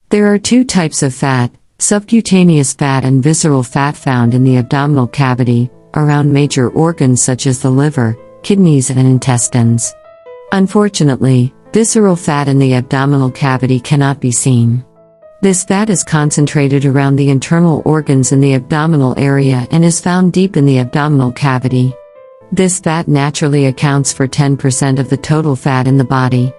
There are two types of fat, subcutaneous fat and visceral fat, found in the abdominal cavity, around major organs such as the liver, kidneys and intestines. Unfortunately, visceral fat in the abdominal cavity cannot be seen. This fat is concentrated around the internal organs in the abdominal area and is found deep in the abdominal cavity. This fat naturally accounts for 10% of the total fat in the body.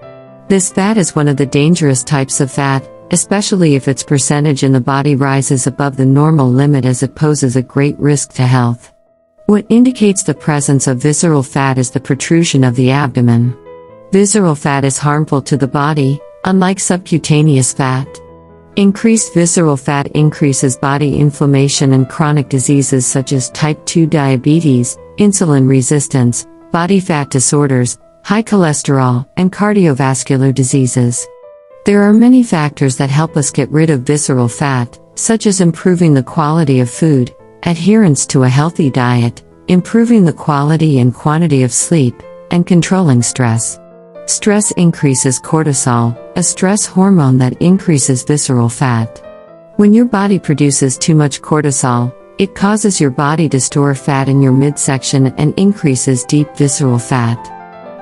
This fat is one of the dangerous types of fat, especially if its percentage in the body rises above the normal limit, as it poses a great risk to health. What indicates the presence of visceral fat is the protrusion of the abdomen. Visceral fat is harmful to the body, unlike subcutaneous fat. Increased visceral fat increases body inflammation and chronic diseases such as type 2 diabetes, insulin resistance, body fat disorders, high cholesterol, and cardiovascular diseases. There are many factors that help us get rid of visceral fat, such as improving the quality of food, adherence to a healthy diet, improving the quality and quantity of sleep, and controlling stress. Stress increases cortisol, a stress hormone that increases visceral fat. When your body produces too much cortisol, it causes your body to store fat in your midsection and increases deep visceral fat.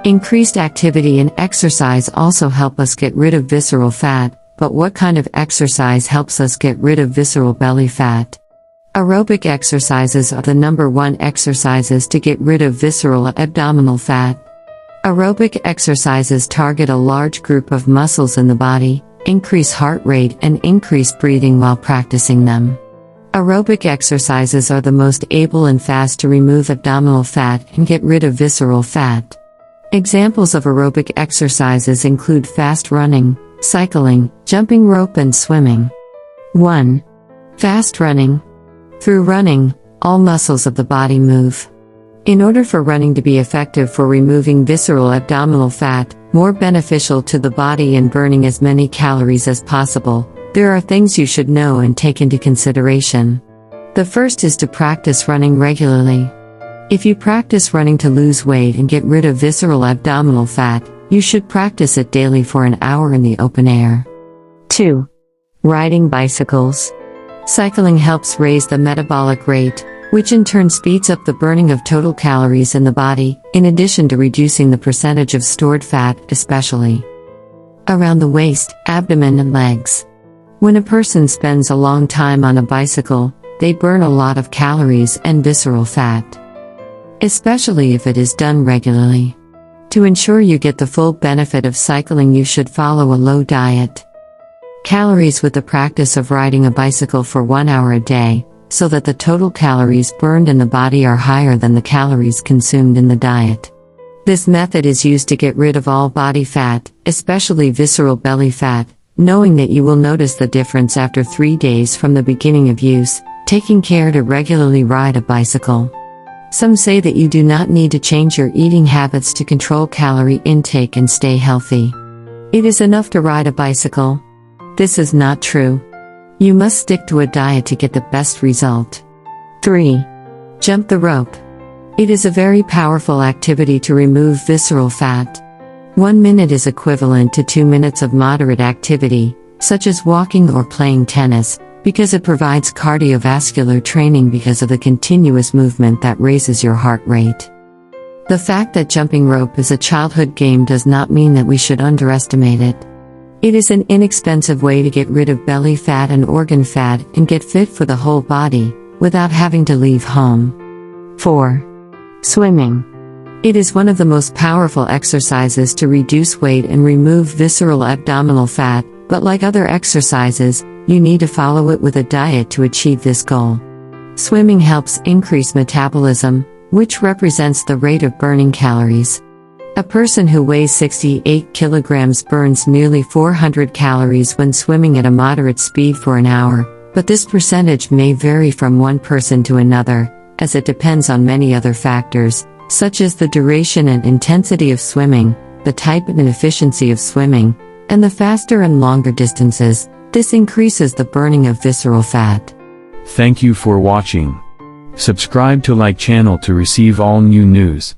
Increased activity and exercise also help us get rid of visceral fat, but what kind of exercise helps us get rid of visceral belly fat? Aerobic exercises are the #1 exercises to get rid of visceral abdominal fat. Aerobic exercises target a large group of muscles in the body, increase heart rate and increase breathing while practicing them. Aerobic exercises are the most able and fast to remove abdominal fat and get rid of visceral fat. Examples of aerobic exercises include fast running, cycling, jumping rope and swimming. 1. Fast running. Through running, all muscles of the body move. In order for running to be effective for removing visceral abdominal fat, more beneficial to the body and burning as many calories as possible, there are things you should know and take into consideration. The first is to practice running regularly. If you practice running to lose weight and get rid of visceral abdominal fat, you should practice it daily for an hour in the open air. 2. Riding bicycles. Cycling helps raise the metabolic rate, which in turn speeds up the burning of total calories in the body, in addition to reducing the percentage of stored fat, especially around the waist, abdomen and legs. When a person spends a long time on a bicycle, they burn a lot of calories and visceral fat, especially if it is done regularly. To ensure you get the full benefit of cycling, you should follow a low diet. Calories with the practice of riding a bicycle for 1 hour a day, so that the total calories burned in the body are higher than the calories consumed in the diet. This method is used to get rid of all body fat, especially visceral belly fat, knowing that you will notice the difference after 3 days from the beginning of use, taking care to regularly ride a bicycle. Some say that you do not need to change your eating habits to control calorie intake and stay healthy. It is enough to ride a bicycle. This is not true. You must stick to a diet to get the best result. 3. Jump the rope. It is a very powerful activity to remove visceral fat. 1 minute is equivalent to 2 minutes of moderate activity, such as walking or playing tennis, because it provides cardiovascular training because of the continuous movement that raises your heart rate. The fact that jumping rope is a childhood game does not mean that we should underestimate it. It is an inexpensive way to get rid of belly fat and organ fat and get fit for the whole body, without having to leave home. 4. Swimming. It is one of the most powerful exercises to reduce weight and remove visceral abdominal fat, but like other exercises, you need to follow it with a diet to achieve this goal. Swimming helps increase metabolism, which represents the rate of burning calories. A person who weighs 68 kilograms burns nearly 400 calories when swimming at a moderate speed for an hour, but this percentage may vary from one person to another, as it depends on many other factors, such as the duration and intensity of swimming, the type and efficiency of swimming, and the faster and longer distances. This increases the burning of visceral fat. Thank you for watching. Subscribe to like channel to receive all new news.